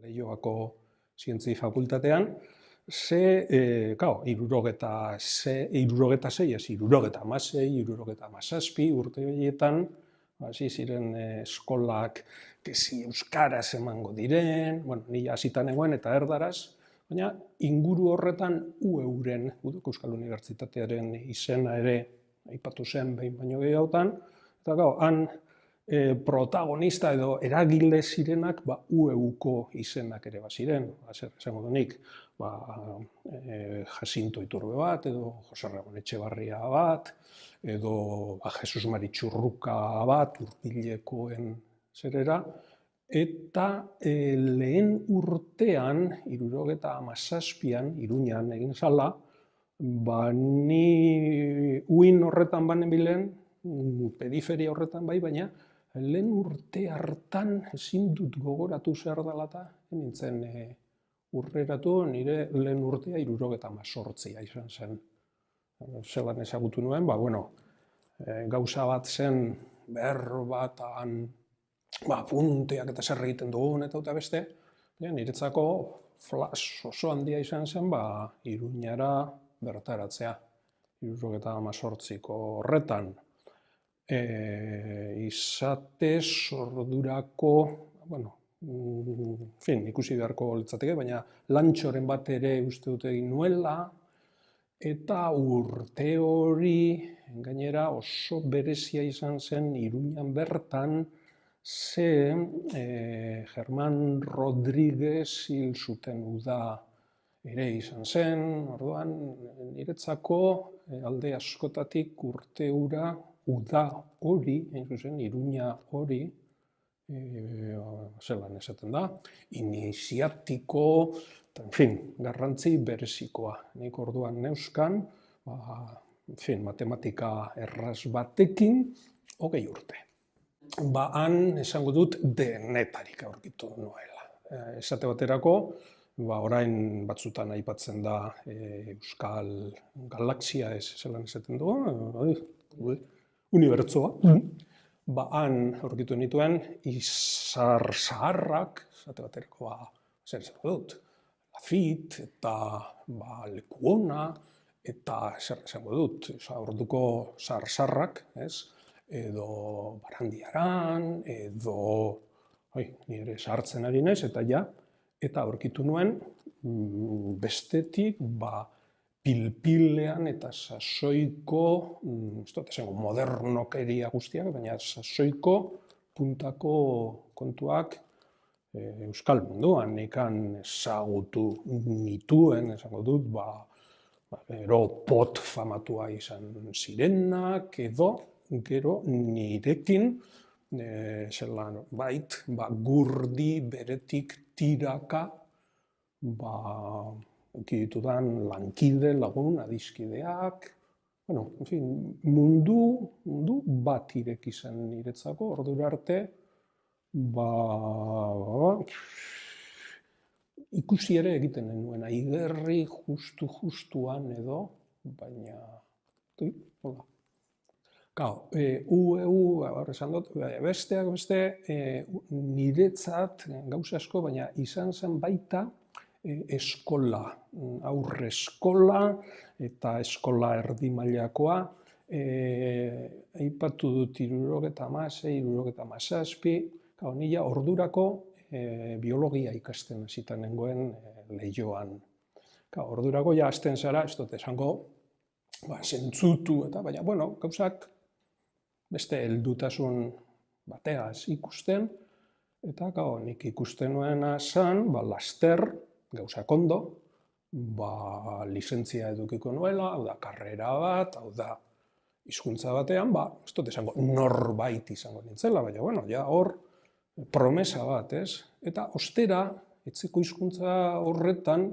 Leioako Zientzia Fakultatean, ze, irurogeta hamazazpi urte horietan, hasi ziren eskolak euskaraz emango diren, ni hasita nengoen eta erdaraz, baina inguru horretan UEUren, Euskal Unibertsitatearen izena ere aipatu zen behin baino gehiagotan, eta han protagonista edo eragile zirenak UEUko izenak ere baziren, zer esango dunik, Jacinto Iturbe bat, edo Jose Ramon Etxebarria bat, edo Jesus Mari Txurruka bat, Urpilekoen zerera, eta lehen urtean, 1977an, Iruñan egin zala, ni uin horretan banebilen, periferia horretan bai, baina lehen urte hartan ezin dut gogoratu zer dela eta nintzen urreratu nire lehen urtea 1978 izan zen. Zelan ezagutu nuen, gauza bat zen berbatan punteak eta zer egiten dugun eta beste, niretzako flash oso handia izan zen Iruñara bertaratzea, 1978ko horretan. Izatez ordurako, ikusi beharko litzateke, baina lantxoren bat ere uste dut egin nuela, eta urte hori, gainera oso berezia izan zen Iruñan bertan, ze Germán Rodríguez hil zuten uda ere izan zen, orduan niretzako alde askotatik urte hura uda hori, Iruña hori, zelan esaten da, iniziatiko, garrantzi berezikoa. Nik orduan neuzkan, matematika erraz batekin, 20 urte. Han esango dut denetarik aurkitu nuela. Esate baterako, orain batzutan aipatzen da Euskal Galaxia, zelan esaten du, unibertsoa. Han aurkitu nituen izar zaharrak, esate baterako, zer esango dut, Lafitte eta Lekuona, eta zer esango dut, orduko zahar-zaharrak, edo Barandiaran, edo, nire zahartzen ari naiz, eta aurkitu nuen bestetik, pilpilean eta sasoiko, ez dut esango modernokeria guztiak, baina sasoiko puntako kontuak Euskal munduan ikan ezagutu nituen, esango dut, gero pot famatua izan zirenak, edo gero nirekin, gurdi beretik tiraka, ditudan lankide, lagun, adiskideak, mundu bat ireki zen niretzako, ordura arte, ikusi ere egiten nuen, aigerri justuan edo, baina, UEU, esan dut, besteak beste, niretzat gauza asko, baina izan zen baita eskola, aurre eskola eta eskola erdi mailakoa, aipatu dut 1976, 1977, nila ordurako biologia ikasten hasita nengoen Leioan. Ordurako hasten zara, ez dut esango, zentzutu eta, baina, gauzak beste heldutasun bateaz ikusten, eta nik ikusten nuena zen, laster, gauzak ondo, lizentzia edukiko nuela, hau da, karrera bat, hau da, hizkuntza batean, ez dut esango, norbait izango nintzela, baina, hor, promesa bat, ez? Eta ostera, etzeko hizkuntza horretan,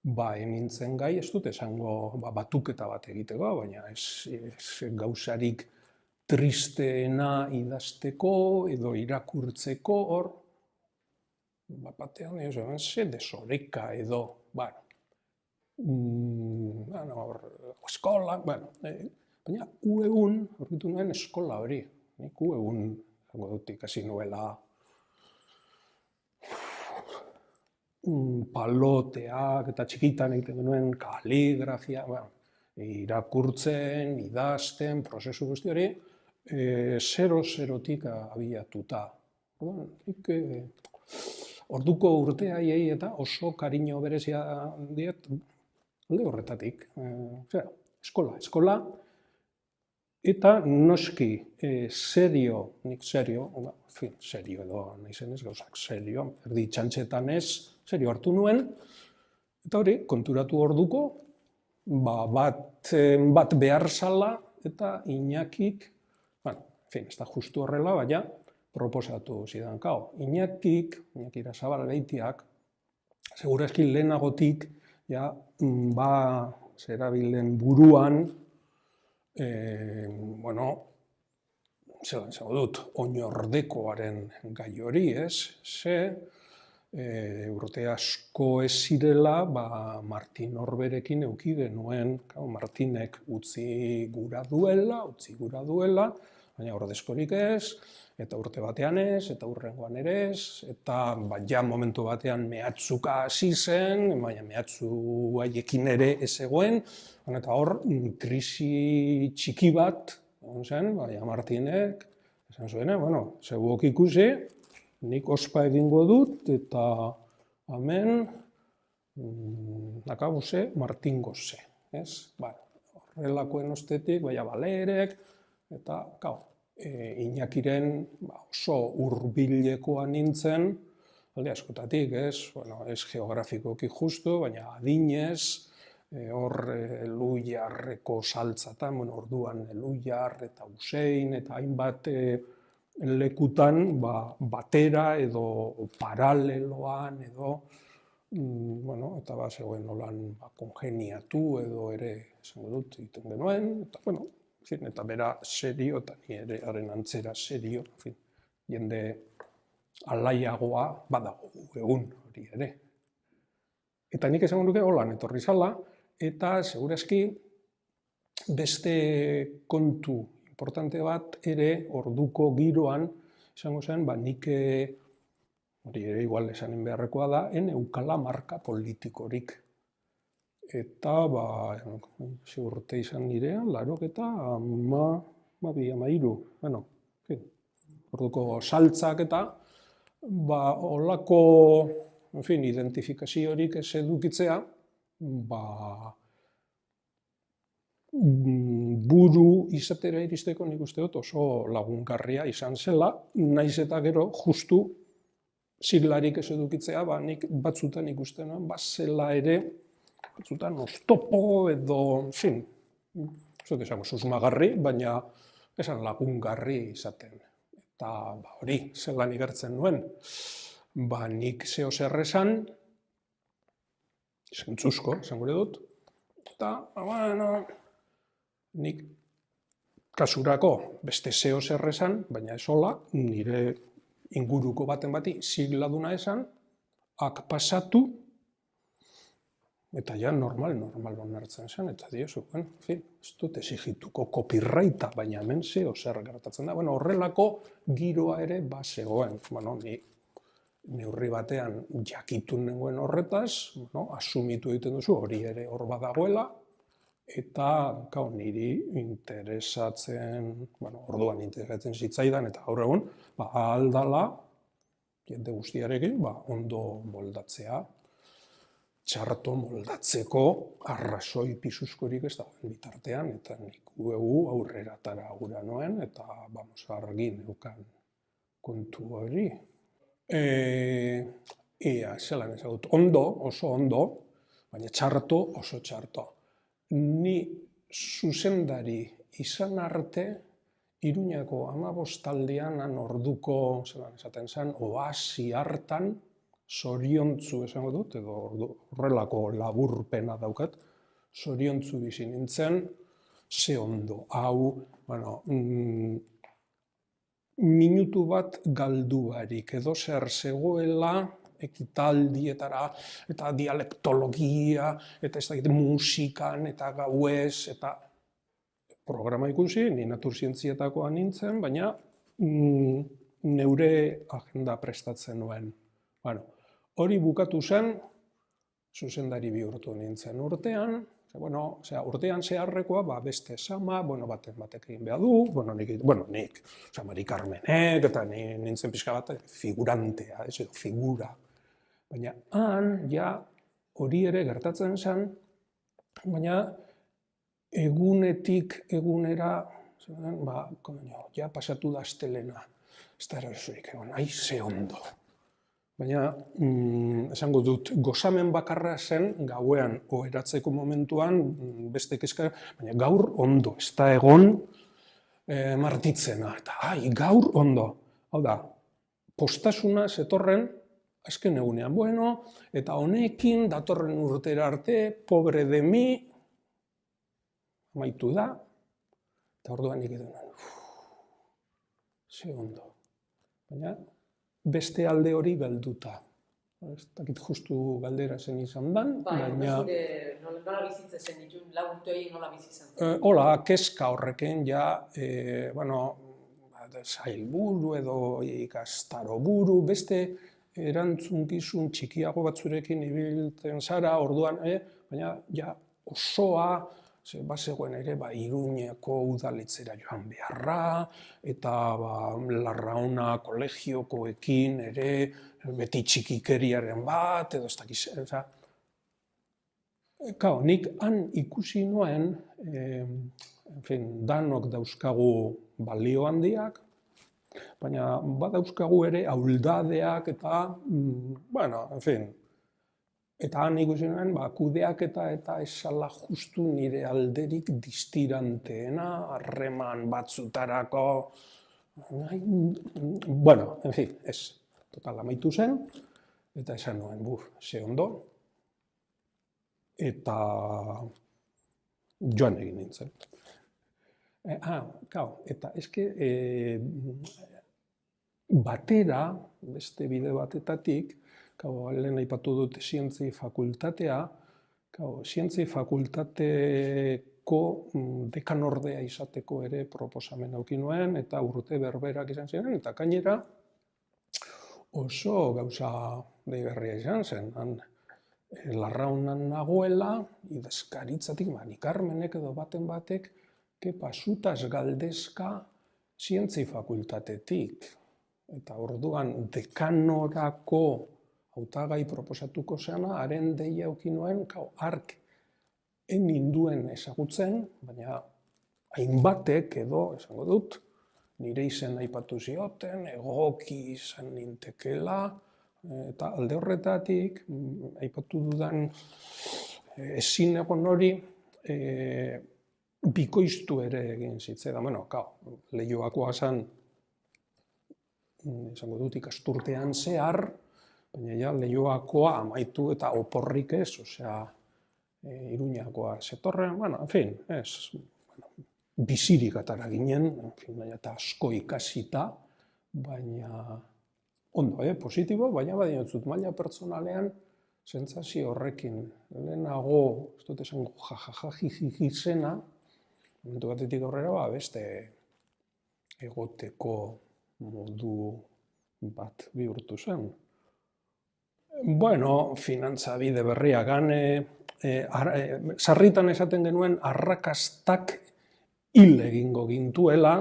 enintzen gai, ez dut esango batuketa bat egiteko, baina ez gauzarik tristeena idazteko edo irakurtzeko, hor, batean, ze desoreka edo, eskola, baina UEUn, aurkitu nuen eskola hori, nik UEUn, ikasi nuela, paloteak eta txikitan egiten genuen kaligrafia, irakurtzen, idazten, prozesu guzti hori, zero-zerotik abiatuta. Orduko urte haiei eta oso kariño berezia diet alde horretatik. Eskola, eta noski nik serio edo naizenez gauzak serio, erdi txantxetan ez, serio hartu nuen, eta hori, konturatu orduko, bat behar zala, eta Iñakik, ez da justu horrela, baina proposatu zidan. Iñaki Irasabal Beitiak, segurazki lehenagotik, zerabilen buruan, zelan zango dut, oinordekoaren gai hori, ze urte asko ez zirela, Martin Orberekin eduki genuen, Martinek utzi gura duela, baina ordezkorik ez, eta urte batean ez, eta hurrengoan ere ez, eta momentu batean mehatzuka hasi zen, baina mehatzu haiekin ere ez egoen, eta hor, krisi txiki bat, zen, Martinek, esan zuena, zegoek ikusi, nik ospa egingo dut, eta hemen, nakabuze, Martin goze. Horrelakoen ostetik, balerek, eta, Iñakiren oso hurbilekoa nintzen, alde askotatik, ez geografikoki justu, baina adinez, hor Eluyarreko saltzatan, orduan Eluyar eta Usein, eta hainbat lekutan batera edo paraleloan edo, eta zegoen nolan kongeniatu edo ere esango dut egiten genuen, eta bera serio, eta ni ere haren antzera serio, jende alaiagoa badago egun hori ere. Eta nik esango nuke holan etorri zala, eta segurazki beste kontu importante bat ere orduko giroan, izango zen, nik hori ere igual esanen beharrekoa da, eukala marka politikorik. Eta, urte izan nirean, 83, orduko saltzak eta, holako, identifikaziorik ez edukitzea, buru izatera iristeko nik uste dut oso lagungarria izan zela, naiz eta gero justu siglarik ez edukitzea, nik batzutan ikusten, zela ere, batzutan oztopo edo, susmagarri, baina esan lagungarri izaten. Eta hori, zelan igertzen nuen, nik zeo zer esan, zentzuzko, esan gure dut, eta, nik kasurako beste zeo zer esan, baina ez hola, nire inguruko baten bati sigladuna esan, pasatu, eta ja normal onartzen zen, eta diozu, ez dut exigituko copyrighta, baina hemen zeo zer gertatzen da. Horrelako giroa ere zegoen, ni neurri batean jakitun nengoen horretaz, asumitu egiten duzu, hori ere hor badagoela, eta niri interesatzen, orduan interesatzen zitzaidan, eta gaur egun, aldala, jende guztiarekin, ondo moldatzea, txarto moldatzeko arrazoi pisuzkorik ez dagoen bitartean, eta nik aurreratara gura noen, eta argi neukan kontu hori. Zelan ezagut, ondo, oso ondo, baina txarto, oso txarto. Ni zuzendari izan arte, Iruñako 15 orduko, zelan esaten zen, oasi hartan, zoriontzu esango dut, edo horrelako laburpena daukat, zoriontzu bizi nintzen, ze ondo, hau, minutu bat galdu barik, edo zer zegoela, ekitaldietara, eta dialektologia, eta ez da musikan, eta gauez, eta programa ikusi, ni naturzientzietakoa nintzen, baina neure agenda prestatzen nuen. hori bukatu zen, zuzendari bihurtu nintzen urtean, urtean zeharrekoa beste sama, batek egin behar du, nik, Mari Carmenek, eta nintzen pixka bat figurantea, edo figura. Baina han, ja, hori ere gertatzen zen, baina egunetik egunera, ja pasatu da astelena, ez da erosorik egon, ze ondo. Baina, esango dut, gozamen bakarra zen, gauean oheratzeko momentuan, beste kezka, baina gaur ondo, ez da egon martitzena, eta gaur ondo. Hau da, postasuna zetorren, azken egunean, eta honekin datorren urtera arte, pobre de mi, amaitu da, eta orduan nik edo, ze ondo. Baina, beste alde hori galduta. Ez dakit justu galdera zen izan dan, baina... Nola bizitzen zen ditun, lau urte hori nola bizitzen zen? Hola, kezka horrekin, ja, sailburu edo ikastaroburu, beste erantzunkizun txikiago batzurekin ibiltzen zara, orduan, baina ja osoa, bazegoen ere Iruñeko udaletzera joan beharra, eta Larrauna kolegiokoekin ere beti txikikeriaren bat, edo ez dakiz. Nik han ikusi nuen, danok dauzkagu balio handiak, baina badauzkagu ere ahuldadeak eta, eta han ikusi nuen, kudeaketa eta esala justu nire alderik distiranteena, harreman batzutarako, ez, total amaitu zen, eta esan nuen, ze ondo, eta joan egin nintzen. Eta eske, batera, beste bide batetatik, lehen aipatu dut zientzia fakultatea, zientzia fakultateko dekanordea izateko ere proposamen auki nuen, eta urte berberak izan ziren, eta gainera oso gauza deigarria izan zen. Larraunan nagoela, idazkaritzatik, Mari Carmenek edo batek, pasutaz galdezka zientzia fakultatetik. Eta orduan dekanorako hautagai proposatuko zena, haren deia auki nuen, hark ninduen ezagutzen, baina hainbatek edo, esango dut, nire izen aipatu zioten, egoki izan nintekela, eta alde horretatik, aipatu dudan ezin egon hori, bikoiztu ere egin zitzaidan. Leioakoa zen, esango dut, ikasturtean zehar, baina Leioakoa amaitu eta oporrik ez, Iruñakoa zetorren, bizirik atara ginen, eta asko ikasita, baina ondo, positibo, baina badinotzut maila pertsonalean sentsazio horrekin. Lehenago, ez dut esango jajajajiji zena, momentu batetik aurrera, beste egoteko modu bat bihurtu zen. Finantza bide berriak, sarritan esaten genuen arrakastak hil egingo gintuela,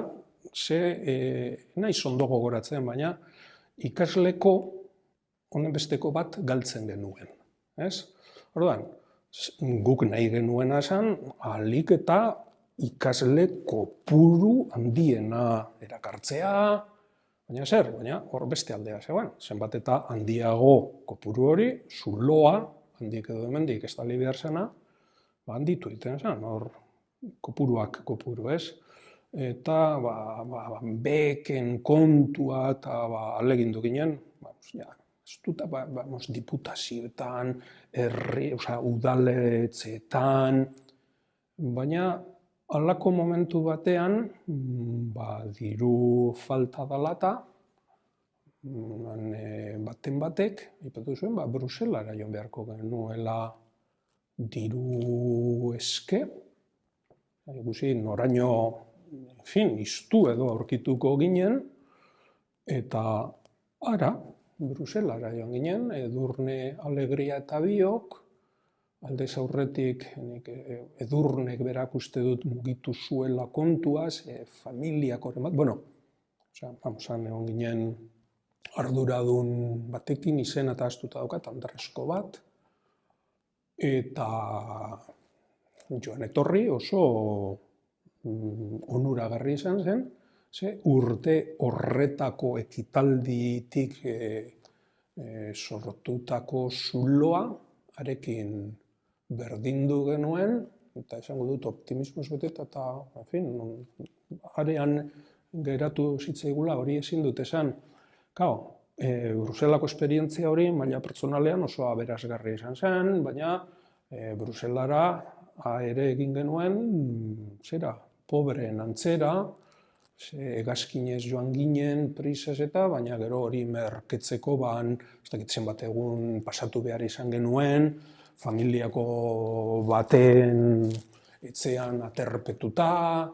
naiz ondo gogoratzen, baina ikasleko honen besteko bat galtzen genuen. Orduan, guk nahi genuena esan, ahalik eta ikasle kopuru handiena erakartzea, baina zer, hor beste aldea zegoen, zenbat eta handiago kopuru hori, zuloa, handik edo hemendik ez dali behar zena, handitu egiten zen, hor kopuruak kopuru ez, eta beken kontua eta alegindu ginen, ez dut, diputazioetan, udaletxeetan, baina halako momentu batean, diru falta dalata, batek, ipatu zuen, Bruselara joan beharko genuela diru eske, ikusi noraino, iztu edo aurkituko ginen, eta ara, Bruselara joan ginen, Edurne, Alegria eta biok, aldez aurretik Edurnek berak uste dut mugitu zuela kontuaz, familiak horren bat, bueno, egon ginen arduradun batekin izena eta astuta daukat, Andresko bat, eta joan etorri oso onuragarri izan zen, urte horretako ekitalditik sortutako zuloa, arekin berdindu genuen, eta esango dut optimismoz beteta, eta, en fin, arean geratu zitzaigula hori ezin dut esan. Bruselako esperientzia hori, maila pertsonalean oso aberasgarria izan zen, baina Bruselara ere egin genuen, pobreen antzera, hegazkinez joan ginen, prisez eta, baina gero hori merketzeko ez dakit zenbat egun pasatu behar izan genuen, familiako baten etxean aterpetuta,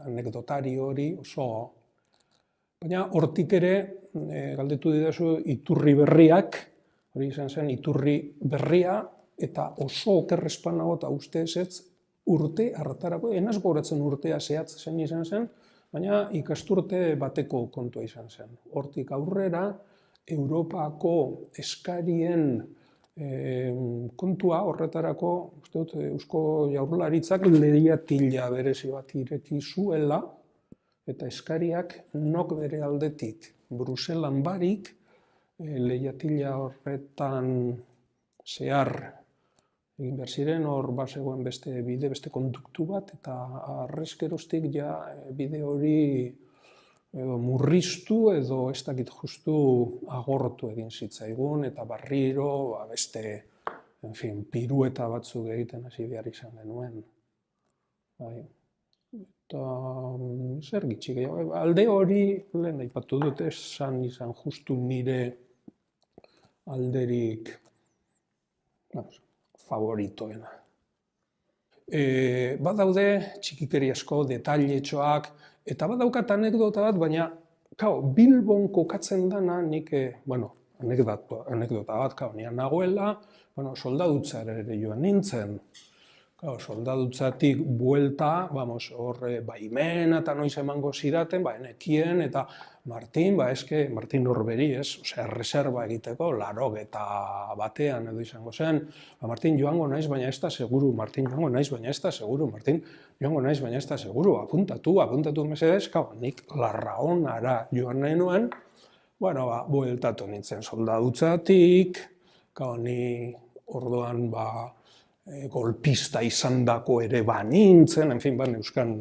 anekdotari hori oso. Baina hortik ere, galdetu didazu, iturri berriak, hori izan zen iturri berria, eta oso okerrezpan nago eta ustez ez urte hartarako, enaz goratzen urtea zehatz zen izan zen, baina ikasturte bateko kontua izan zen. Hortik aurrera, Europako eskarien kontua horretarako, uste dut, Eusko Jaurlaritzak leihatila berezi bat ireki zuela, eta eskariak nok bere aldetik Bruselan barik, leihatila horretan zehar egin behar ziren, hor bazegoen beste bide, beste konduktu bat, eta arrezkeroztik ja bide hori murriztu edo ez dakit justu agortu egin zitzaigun, eta barriro beste, en fin, pirueta batzuk egiten hasi behar izan genuen. Eta zer gitxik, alde hori, lehen aipatu dut izan justu nire alderik favoritoena. Badaude txikikeriazko detailetxoak, eta badaukat anekdota bat, baina Bilbon kokatzen dana nik, anekdota bat, nian nagoela, soldadutzara ere joan nintzen. Soldadutzatik buelta, hor baimena eta noiz emango zidaten, enekien, eta Martin Norberi, erreserba egiteko, 80 batean edo izango zen, Martin joango naiz, baina ez da seguru, Martin joango naiz, baina ez da seguru, Martin joango naiz, baina ez da seguru, apuntatu mesedez, nik Larraonara joan nahi nuen, bueltatu nintzen soldadutzatik, ni orduan golpista izandako ere banintzen, euskan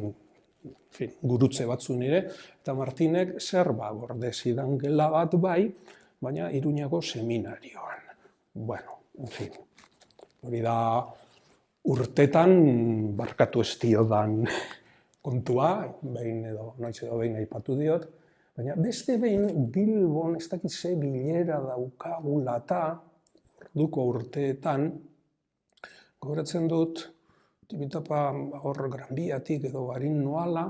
gurutze batzu nire, eta Martinek zer gorde zidan gela bat baina Iruñako seminarioan. Hori da urtetan barkatu ez diodan kontua, noiz edo behin aipatu diot, baina beste behin Bilbon ez dakit ze bilera daukagula eta orduko urteetan, gogoratzen dut, tipitapa hor Granbiatik edo harin noala,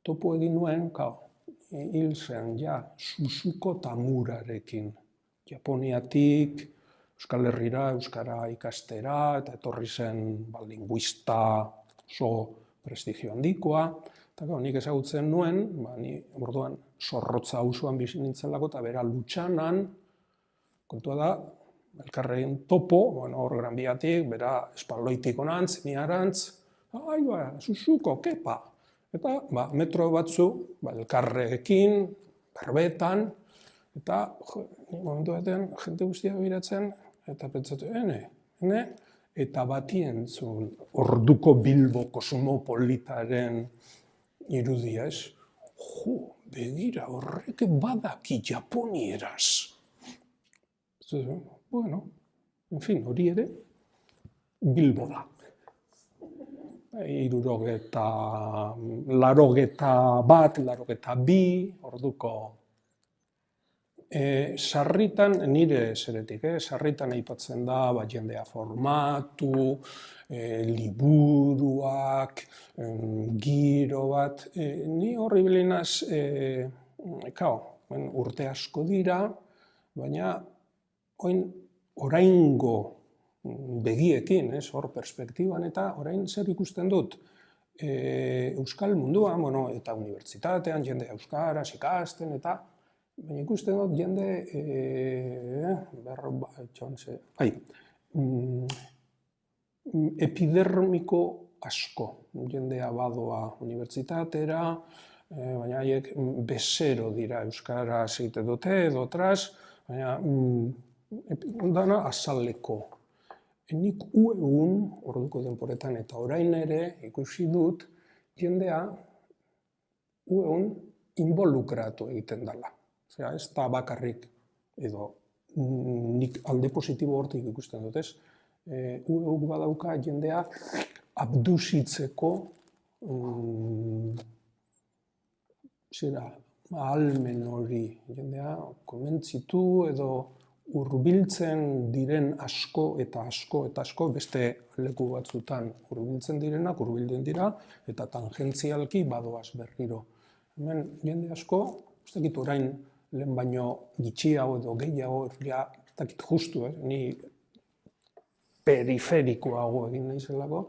topo egin nuen, hil zen, Suzuko Tamurarekin. Japoniatik, Euskal Herrira, Euskara ikastera, eta etorri zen linguista oso prestigio handikoa. Eta nik ezagutzen nuen, ni orduan Zorrotza auzoan bizi nintzelako, eta bera Lutxanan, kontua da, elkarren topo, hor Granbiatik, bera espaloitik onantz, niarantz, Suzuko, kepa. Eta metro batzu, elkarrekin, berbetan, eta momentu batean, jente guztia biratzen, eta pentsatu, eta batien zuen orduko Bilbo kosmopolitaren irudia ez, begira, horrek badaki japonieraz. En fin, hori ere, Bilbo da. 82 orduko. Sarritan, nire zeretik, sarritan aipatzen da, jendea formatu, liburuak, giro bat. Ni horri bilinaz, urte asko dira, baina oraingo begiekin, hor perspektiban, eta orain zer ikusten dut? Euskal munduan, eta unibertsitatean, jende euskaraz ikasten, eta baina ikusten dut jende epidermiko asko. Jendea badoa unibertsitatera, baina haiek bezero dira euskaraz egite dute, edo tras, baina dana azaleko. Nik egun, orduko denporetan eta orain ere ikusi dut, jendea egun involukratu egiten dela. Osea, ez da bakarrik, edo nik alde positibo hortik ikusten dut, ez? Egun badauka jendea abduzitzeko ahalmen hori, jendea komentzitu edo hurbiltzen diren asko eta asko, beste leku batzutan hurbiltzen direnak, hurbilden dira, eta tangentzialki badoaz berriro. Hemen jende asko, ez dakit orain lehen baino gitxiago edo gehiago, ez dakit justu, ni periferikoago egin naizelako,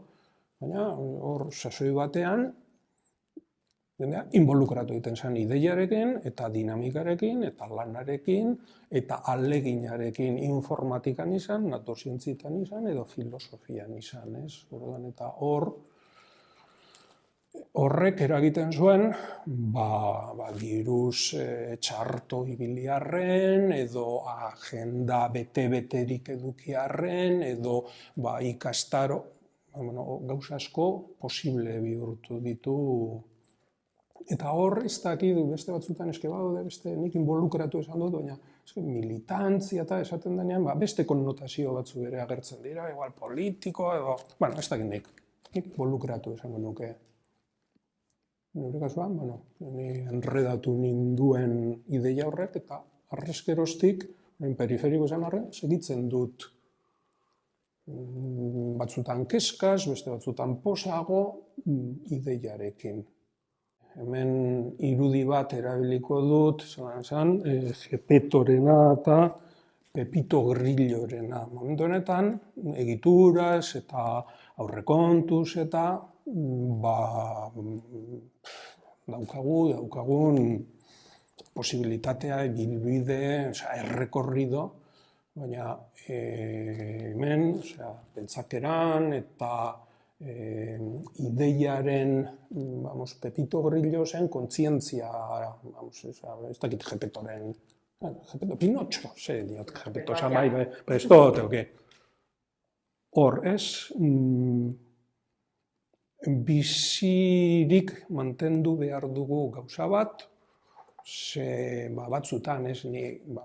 baina hor sasoi batean, jendea involukratu egiten zen ideiarekin, eta dinamikarekin, eta lanarekin, eta ahaleginarekin informatikan izan, naturzientzietan izan, edo filosofian izan, ez? Eta horrek eragiten zuen, diruz txarto ibiliarren, edo agenda bete-beterik edukiarren, edo ikastaro, gauza asko posible bihurtu ditu. Eta hor, ez dakit, beste batzutan eske badaude, beste nik involukratu esan dut, baina militantzia eta esaten denean, beste konnotazio batzu ere agertzen dira, igual politiko, edo, ez dakit nik involukratu esango nuke. Nire kasuan, ni enredatu ninduen ideia horrek, eta arrezkeroztik, periferiko esan horren, segitzen dut batzutan keskaz, beste batzutan posago ideiarekin. Hemen irudi bat erabiliko dut, Gepetorena eta Pepito Grillorena. Momentu honetan, egituraz eta aurrekontuz eta daukagun posibilitatea, ibilbide, errekorrido, baina hemen, pentsakeran eta ideiaren, Pepito Grillo zen kontzientzia, ez dakit Gepetoren, Pinotxo, diot, Gepeto esan bai, presto, hor, ez, bizirik mantendu behar dugu gauza bat, batzutan,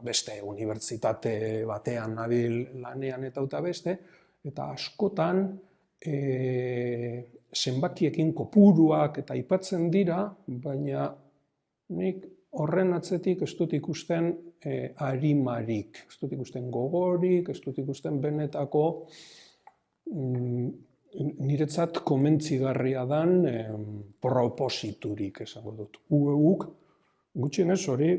beste unibertsitate batean nabil lanean eta beste, eta askotan, zenbakiekin kopuruak eta aipatzen dira, baina nik horren atzetik ez dut ikusten arimarik, ez dut ikusten gogorik, ez dut ikusten benetako niretzat komentzigarria dan propositurik esango dut. Ueuk, gutxienez hori,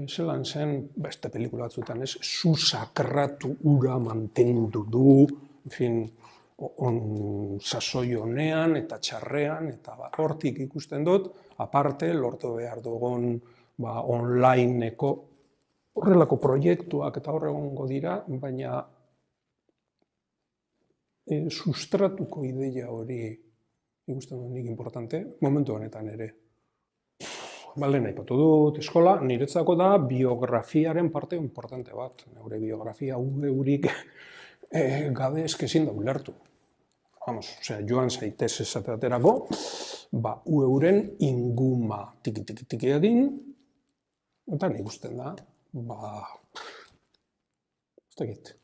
zelan zen beste pelikula batzutan, zu sakratu ura mantendu du, sasoi honean eta txarrean, eta hortik ikusten dut, aparte, lortu behar dugun onlineko horrelako proiektuak eta horregongo dira, baina sustratuko ideia hori ikusten dut nik importante, momentu honetan ere. Lehen aipatu dut, eskola niretzako da biografiaren parte importante bat. Neure biografia urik gabe ezkezin da ulertu. Joan zaitez esaterako, euren inguma tiki egin, eta nik usten da, ez dakit.